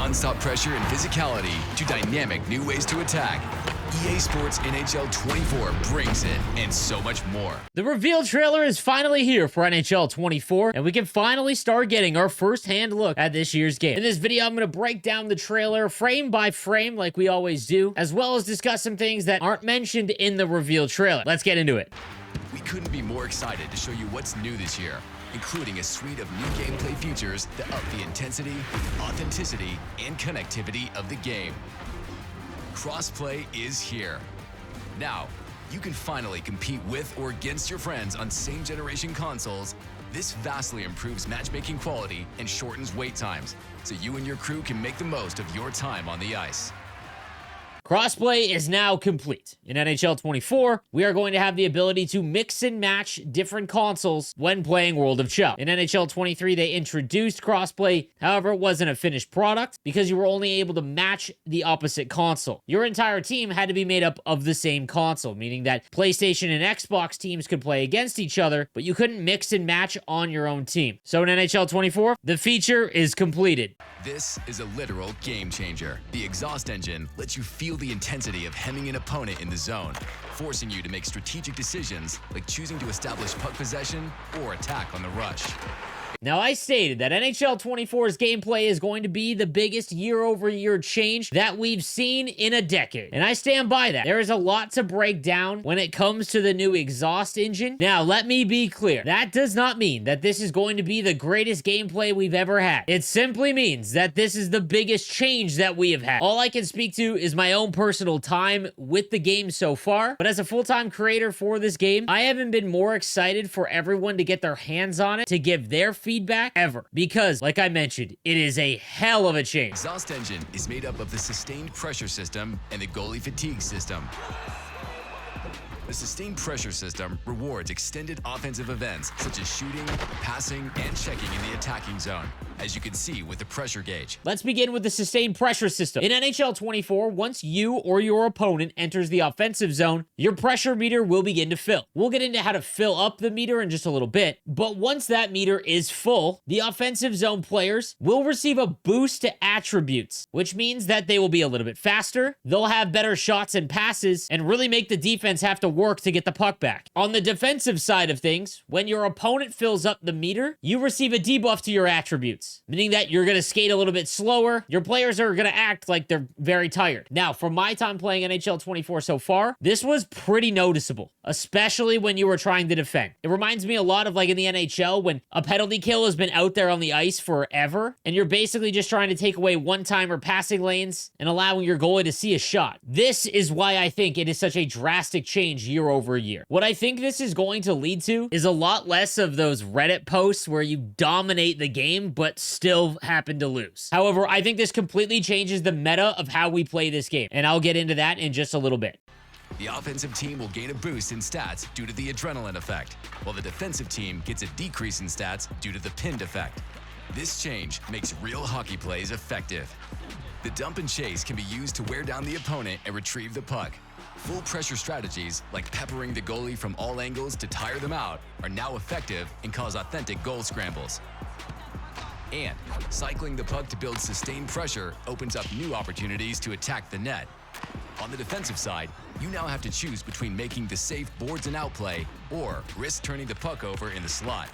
non-stop pressure and physicality to dynamic new ways to attack, EA Sports NHL 24 brings it, and so much more. The reveal trailer is finally here for NHL 24, and we can finally start getting our first-hand look at this year's game. In this video, I'm going to break down the trailer frame by frame like we always do, as well as discuss some things that aren't mentioned in the reveal trailer. Let's get into it. We couldn't be more excited to show you what's new this year, including a suite of new gameplay features that up the intensity, authenticity, and connectivity of the game. Crossplay is here. Now, you can finally compete with or against your friends on same-generation consoles. This vastly improves matchmaking quality and shortens wait times, so you and your crew can make the most of your time on the ice. Crossplay is now complete. In NHL 24, we are going to have the ability to mix and match different consoles when playing World of Chum. In NHL 23, they introduced crossplay, however, it wasn't a finished product because you were only able to match the opposite console. Your entire team had to be made up of the same console, meaning that PlayStation and Xbox teams could play against each other, but you couldn't mix and match on your own team. So in NHL 24, the feature is completed. This is a literal game changer. The exhaust engine lets you feel the intensity of hemming an opponent in the zone, forcing you to make strategic decisions like choosing to establish puck possession or attack on the rush. Now, I stated that NHL 24's gameplay is going to be the biggest year-over-year change that we've seen in a decade, and I stand by that. There is a lot to break down when it comes to the new exhaust engine. Now, let me be clear. That does not mean that this is going to be the greatest gameplay we've ever had. It simply means that this is the biggest change that we have had. All I can speak to is my own personal time with the game so far, but as a full-time creator for this game, I haven't been more excited for everyone to get their hands on it, to give their feedback ever, because like I mentioned, it is a hell of a change. Exhaust engine is made up of the sustained pressure system and the goalie fatigue system. The sustained pressure system rewards extended offensive events such as shooting, passing, and checking in the attacking zone, as you can see with the pressure gauge. Let's begin with the sustained pressure system. In NHL 24, once you or your opponent enters the offensive zone, your pressure meter will begin to fill. We'll get into how to fill up the meter in just a little bit, but once that meter is full, the offensive zone players will receive a boost to attributes, which means that they will be a little bit faster, they'll have better shots and passes, and really make the defense have to work to get the puck back. On the defensive side of things, when your opponent fills up the meter, you receive a debuff to your attributes, meaning that you're going to skate a little bit slower. Your players are going to act like they're very tired. Now, for my time playing NHL 24 so far, this was pretty noticeable, especially when you were trying to defend. It reminds me a lot of like in the NHL when a penalty kill has been out there on the ice forever, and you're basically just trying to take away one-timer passing lanes and allowing your goalie to see a shot. This is why I think it is such a drastic change year over year. What I think this is going to lead to is a lot less of those Reddit posts where you dominate the game but still happen to lose. However, I think this completely changes the meta of how we play this game, and I'll get into that in just a little bit. The offensive team will gain a boost in stats due to the adrenaline effect, while the defensive team gets a decrease in stats due to the pinned effect. This change makes real hockey plays effective. The dump and chase can be used to wear down the opponent and retrieve the puck. Full pressure strategies, like peppering the goalie from all angles to tire them out, are now effective and cause authentic goal scrambles. And cycling the puck to build sustained pressure opens up new opportunities to attack the net. On the defensive side, you now have to choose between making the safe boards and outplay or risk turning the puck over in the slot.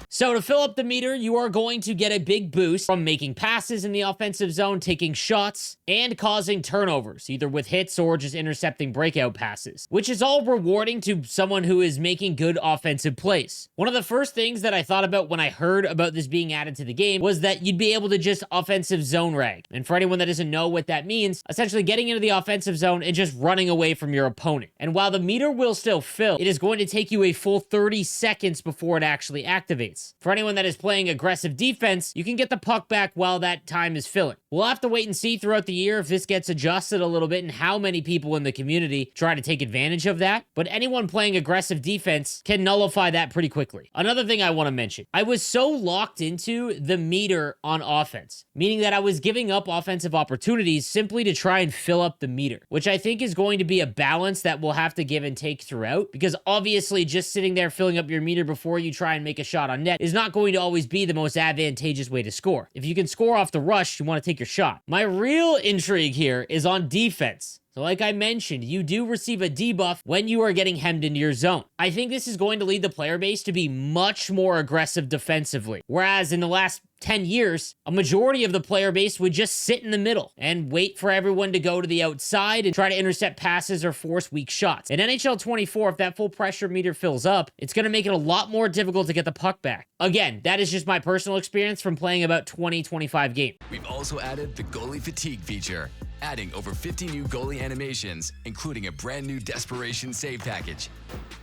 So to fill up the meter, you are going to get a big boost from making passes in the offensive zone, taking shots, and causing turnovers, either with hits or just intercepting breakout passes, which is all rewarding to someone who is making good offensive plays. One of the first things that I thought about when I heard about this being added to the game was that you'd be able to just offensive zone rag. And for anyone that doesn't know what that means, essentially getting into the offensive zone and just running away from your opponent. And while the meter will still fill, it is going to take you a full 30 seconds before it actually activates. For anyone that is playing aggressive defense, you can get the puck back while that time is filling. We'll have to wait and see throughout the year if this gets adjusted a little bit and how many people in the community try to take advantage of that. But anyone playing aggressive defense can nullify that pretty quickly. Another thing I want to mention, I was so locked into the meter on offense, meaning that I was giving up offensive opportunities simply to try and fill up the meter, which I think is going to be a balance that we'll have to give and take throughout, because obviously just sitting there filling up your meter before you try and make a shot on net net is not going to always be the most advantageous way to score. If you can score off the rush, you want to take your shot. My real intrigue here is on defense. So like I mentioned, you do receive a debuff when you are getting hemmed into your zone. I think this is going to lead the player base to be much more aggressive defensively. Whereas in the last 10 years, a majority of the player base would just sit in the middle and wait for everyone to go to the outside and try to intercept passes or force weak shots. In NHL 24, if that full pressure meter fills up, it's going to make it a lot more difficult to get the puck back. Again, that is just my personal experience from playing about 20-25 games. We've also added the goalie fatigue feature, adding over 50 new goalie animations, including a brand new desperation save package.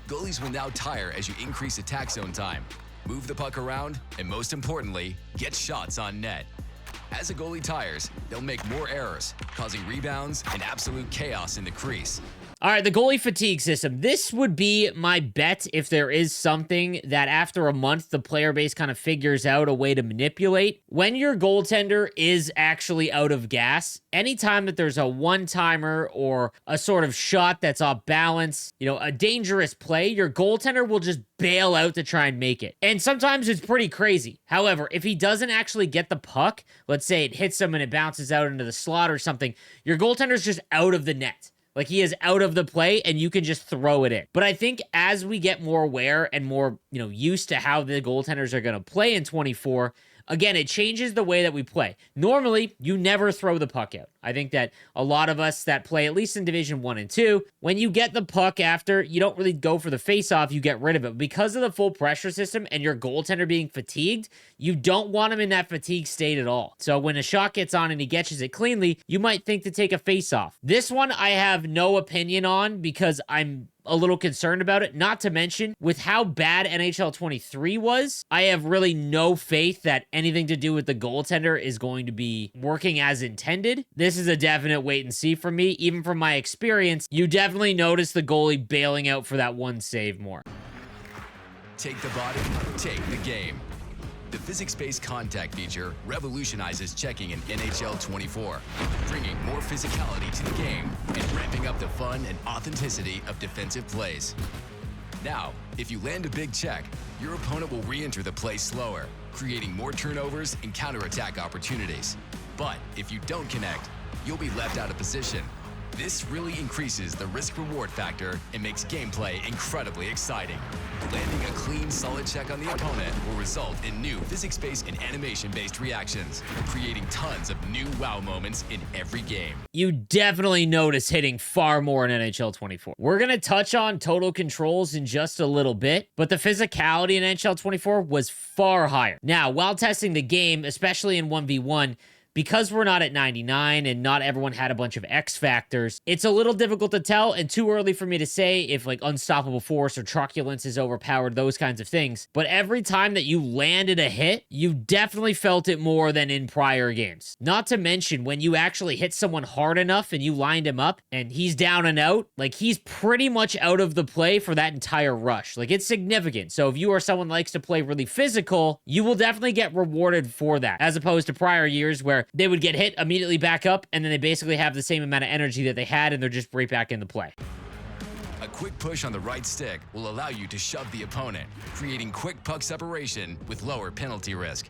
Goalies will now tire as you increase attack zone time, move the puck around, and most importantly, get shots on net. As a goalie tires, they'll make more errors, causing rebounds and absolute chaos in the crease. All right, the goalie fatigue system. This would be my bet if there is something that after a month, the player base kind of figures out a way to manipulate. When your goaltender is actually out of gas, anytime that there's a one-timer or a sort of shot that's off balance, you know, a dangerous play, your goaltender will just bail out to try and make it. And sometimes it's pretty crazy. However, if he doesn't actually get the puck, let's say it hits him and it bounces out into the slot or something, your goaltender's just out of the net. Like, he is out of the play, and you can just throw it in. But I think as we get more aware and more, used to how the goaltenders are going to play in 24, again, it changes the way that we play. Normally, you never throw the puck out. I think that a lot of us that play, at least in Division 1 and 2, when you get the puck after, you don't really go for the face-off, you get rid of it. Because of the full pressure system and your goaltender being fatigued, you don't want him in that fatigue state at all. So when a shot gets on and he catches it cleanly, you might think to take a face-off. This one I have no opinion on because I'm a little concerned about it. Not to mention, with how bad NHL 23 was, I have really no faith that anything to do with the goaltender is going to be working as intended. This is a definite wait and see for me. Even from my experience, you definitely notice the goalie bailing out for that one save more. Take the body, take the game. The physics-based contact feature revolutionizes checking in NHL 24, bringing more physicality to the game and ramping up the fun and authenticity of defensive plays. Now, if you land a big check, your opponent will re-enter the play slower, creating more turnovers and counterattack opportunities. But if you don't connect, you'll be left out of position. This really increases the risk-reward factor and makes gameplay incredibly exciting. Landing a clean, solid check on the opponent will result in new physics-based and animation-based reactions, creating tons of new wow moments in every game. You definitely notice hitting far more in NHL 24. We're going to touch on total controls in just a little bit, but the physicality in NHL 24 was far higher. Now, while testing the game, especially in 1v1, because we're not at 99 and not everyone had a bunch of X factors, it's a little difficult to tell and too early for me to say if like unstoppable force or truculence is overpowered, those kinds of things. But every time that you landed a hit, you definitely felt it more than in prior games. Not to mention when you actually hit someone hard enough and you lined him up and he's down and out, like he's pretty much out of the play for that entire rush. Like it's significant. So if you are someone that likes to play really physical, you will definitely get rewarded for that, as opposed to prior years where they would get hit, immediately back up, and then they basically have the same amount of energy that they had, and they're just right back into play. A quick push on the right stick will allow you to shove the opponent, creating quick puck separation with lower penalty risk.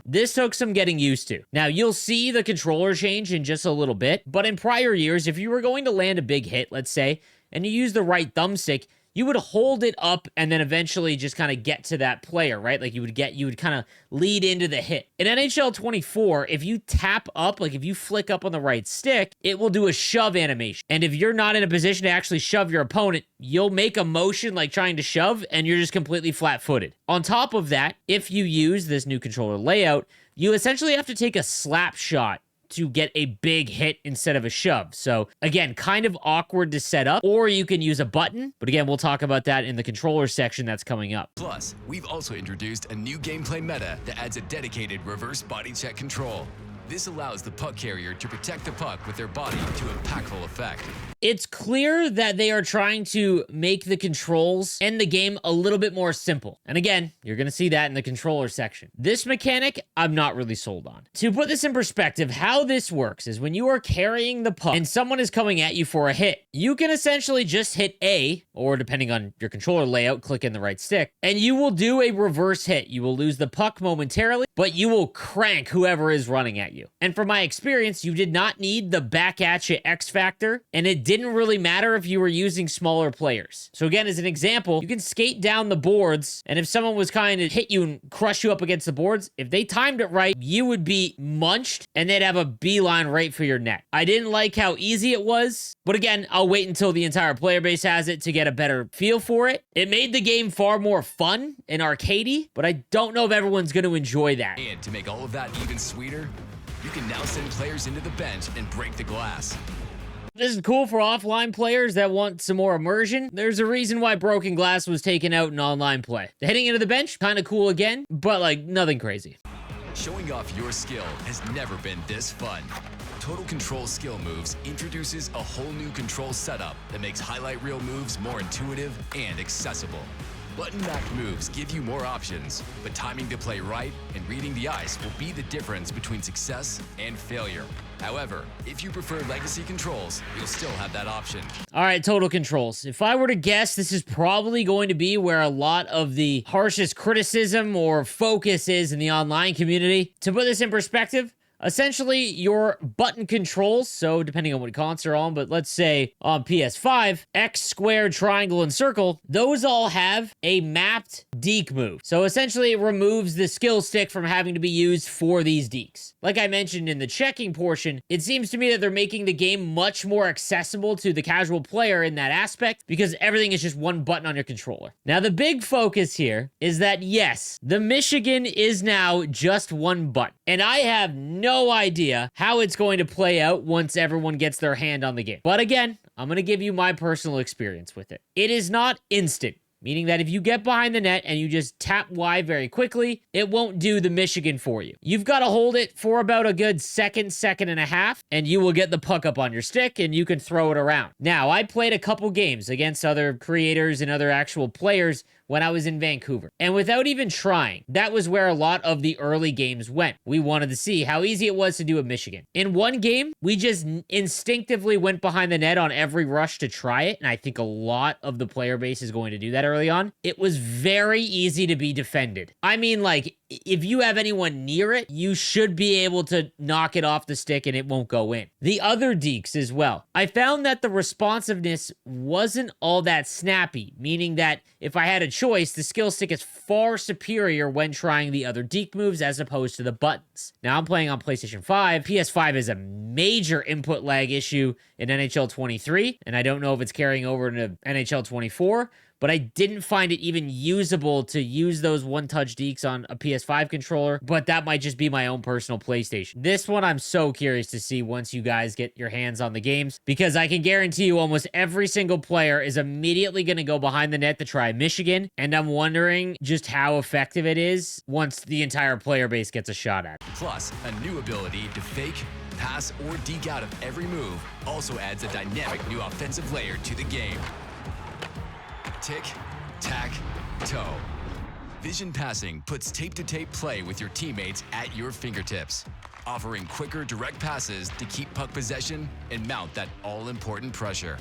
This took some getting used to. Now, you'll see the controller change in just a little bit, but in prior years, if you were going to land a big hit, let's say, and you use the right thumbstick, you would hold it up and then eventually just kind of get to that player, right? Like you would kind of lead into the hit. In NHL 24, if you tap up, like if you flick up on the right stick, it will do a shove animation. And if you're not in a position to actually shove your opponent, you'll make a motion like trying to shove and you're just completely flat-footed. On top of that, if you use this new controller layout, you essentially have to take a slap shot to get a big hit instead of a shove. So again, kind of awkward to set up, or you can use a button, but again, we'll talk about that in the controller section that's coming up. Plus, we've also introduced a new gameplay meta that adds a dedicated reverse body check control. This allows the puck carrier to protect the puck with their body to impactful effect. It's clear that they are trying to make the controls and the game a little bit more simple. And again, you're going to see that in the controller section. This mechanic, I'm not really sold on. To put this in perspective, how this works is when you are carrying the puck and someone is coming at you for a hit, you can essentially just hit A, or depending on your controller layout, click in the right stick, and you will do a reverse hit. You will lose the puck momentarily, but you will crank whoever is running at you. And from my experience, you did not need the back at you X factor, and it didn't really matter if you were using smaller players. So again, as an example, you can skate down the boards, and if someone was kind of hit you and crush you up against the boards, if they timed it right, you would be munched, and they'd have a beeline right for your net. I didn't like how easy it was, but again, I'll wait until the entire player base has it to get a better feel for it. It made the game far more fun and arcadey, but I don't know if everyone's going to enjoy that. And to make all of that even sweeter, you can now send players into the bench and break the glass. This is cool for offline players that want some more immersion. There's a reason why broken glass was taken out in online play. Heading into the bench, kind of cool again, but like nothing crazy. Showing off your skill has never been this fun. Total Control Skill Moves introduces a whole new control setup that makes highlight reel moves more intuitive and accessible. Button-backed moves give you more options, but timing the play right and reading the ice will be the difference between success and failure. However, if you prefer legacy controls, you'll still have that option. All right, Total Controls. If I were to guess, this is probably going to be where a lot of the harshest criticism or focus is in the online community. To put this in perspective, essentially, your button controls, so depending on what console you're on, but let's say on PS5, X, square, triangle, and circle, those all have a mapped deke move. So essentially, it removes the skill stick from having to be used for these dekes. Like I mentioned in the checking portion, it seems to me that they're making the game much more accessible to the casual player in that aspect because everything is just one button on your controller. Now, the big focus here is that, yes, the Michigan is now just one button, and I have no idea how it's going to play out once everyone gets their hand on the game. But again, I'm going to give you my personal experience with it. It is not instant, meaning that if you get behind the net and you just tap Y very quickly, it won't do the Michigan for you. You've got to hold it for about a good second and a half, and you will get the puck up on your stick and you can throw it around. Now, I played a couple games against other creators and other actual players when I was in Vancouver. And without even trying, that was where a lot of the early games went. We wanted to see how easy it was to do at Michigan. In one game, we just instinctively went behind the net on every rush to try it, and I think a lot of the player base is going to do that early on. It was very easy to be defended. I mean, like, if you have anyone near it, you should be able to knock it off the stick and it won't go in. The other dekes as well. I found that the responsiveness wasn't all that snappy, meaning that if I had a choice, the skill stick is far superior when trying the other deke moves as opposed to the buttons. Now, I'm playing on PlayStation 5. PS5 is a major input lag issue in NHL 23, and I don't know if it's carrying over into NHL 24, but I didn't find it even usable to use those one-touch dekes on a PS5 controller, but that might just be my own personal PlayStation. This one I'm so curious to see once you guys get your hands on the games, because I can guarantee you almost every single player is immediately going to go behind the net to try Michigan, and I'm wondering just how effective it is once the entire player base gets a shot at it. Plus, a new ability to fake, pass, or deke out of every move also adds a dynamic new offensive layer to the game. Tick, tack, toe. Vision passing puts tape-to-tape play with your teammates at your fingertips, offering quicker direct passes to keep puck possession and mount that all-important pressure.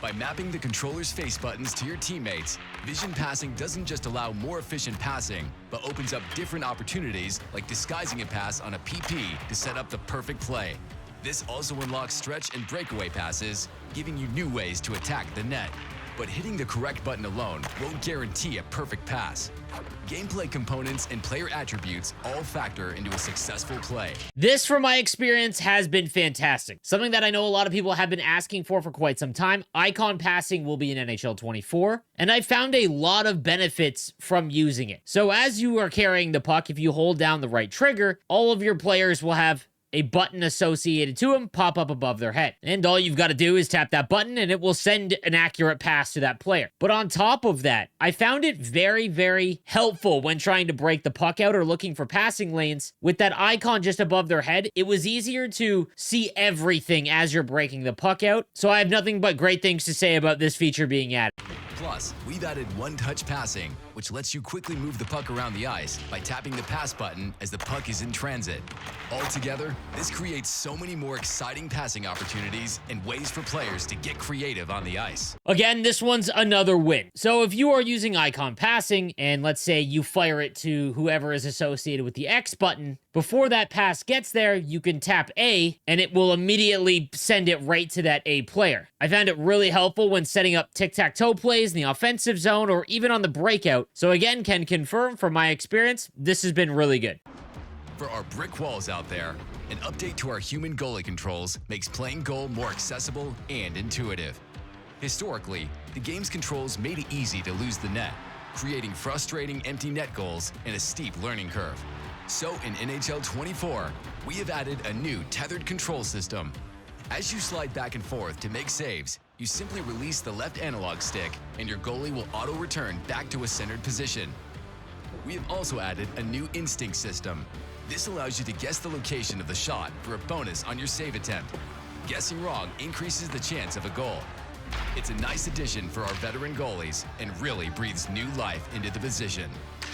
By mapping the controller's face buttons to your teammates, vision passing doesn't just allow more efficient passing, but opens up different opportunities like disguising a pass on a PP to set up the perfect play. This also unlocks stretch and breakaway passes, giving you new ways to attack the net. But hitting the correct button alone won't guarantee a perfect pass. Gameplay components and player attributes all factor into a successful play. This, from my experience, has been fantastic. Something that I know a lot of people have been asking for quite some time. Icon passing will be in NHL 24, and I found a lot of benefits from using it. So as you are carrying the puck, if you hold down the right trigger, all of your players will have a button associated to them pop up above their head. And all you've got to do is tap that button and it will send an accurate pass to that player. But on top of that, I found it very, very helpful when trying to break the puck out or looking for passing lanes. With that icon just above their head, it was easier to see everything as you're breaking the puck out. So I have nothing but great things to say about this feature being added. Plus, we've added one-touch passing, which lets you quickly move the puck around the ice by tapping the pass button as the puck is in transit. Altogether, this creates so many more exciting passing opportunities and ways for players to get creative on the ice. Again, this one's another win. So if you are using icon passing, and let's say you fire it to whoever is associated with the X button, before that pass gets there, you can tap A, and it will immediately send it right to that A player. I found it really helpful when setting up tic-tac-toe plays in the offensive zone or even on the breakout. So again, can confirm from my experience, this has been really good. For our brick walls out there, an update to our human goalie controls makes playing goal more accessible and intuitive. Historically, the game's controls made it easy to lose the net, creating frustrating empty net goals and a steep learning curve. So in NHL 24, we have added a new tethered control system. As you slide back and forth to make saves, you simply release the left analog stick and your goalie will auto-return back to a centered position. We have also added a new instinct system. This allows you to guess the location of the shot for a bonus on your save attempt. Guessing wrong increases the chance of a goal. It's a nice addition for our veteran goalies and really breathes new life into the position.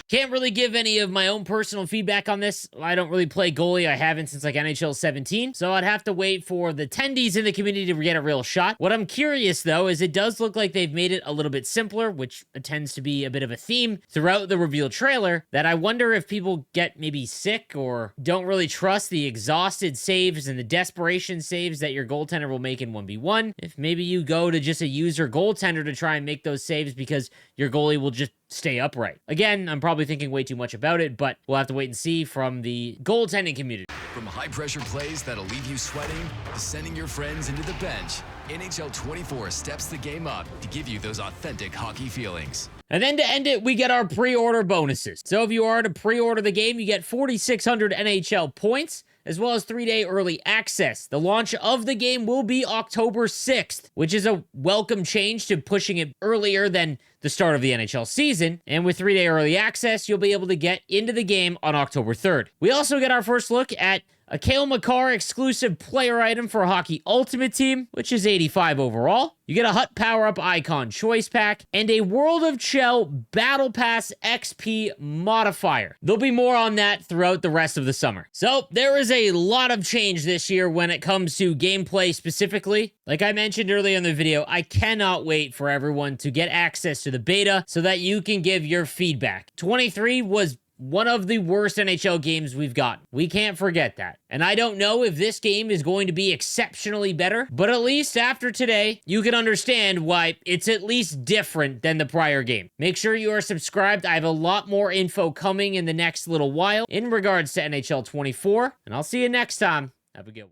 Can't really give any of my own personal feedback on this. I don't really play goalie. I haven't since like NHL 17. So I'd have to wait for the attendees in the community to get a real shot. What I'm curious though is it does look like they've made it a little bit simpler, which tends to be a bit of a theme throughout the reveal trailer, that I wonder if people get maybe sick or don't really trust the exhausted saves and the desperation saves that your goaltender will make in 1v1. If maybe you go to just a user goaltender to try and make those saves because your goalie will just stay upright. Again, I'm probably thinking way too much about it, but we'll have to wait and see from the goaltending community. From high-pressure plays that'll leave you sweating to sending your friends into the bench, NHL 24 steps the game up to give you those authentic hockey feelings. And then to end it, we get our pre-order bonuses. So if you are to pre-order the game, you get 4,600 NHL points, as well as 3-day early access. The launch of the game will be October 6th, which is a welcome change to pushing it earlier than the start of the NHL season. And with 3-day early access, you'll be able to get into the game on October 3rd. We also get our first look at a Cale Makar exclusive player item for Hockey Ultimate Team, which is 85 overall. You get a Hut Power-Up Icon Choice Pack, and a World of Chell Battle Pass XP modifier. There'll be more on that throughout the rest of the summer. So, there is a lot of change this year when it comes to gameplay specifically. Like I mentioned earlier in the video, I cannot wait for everyone to get access to the beta so that you can give your feedback. 23 was one of the worst NHL games we've got. We can't forget that. And I don't know if this game is going to be exceptionally better, but at least after today, you can understand why it's at least different than the prior game. Make sure you are subscribed. I have a lot more info coming in the next little while in regards to NHL 24, and I'll see you next time. Have a good one.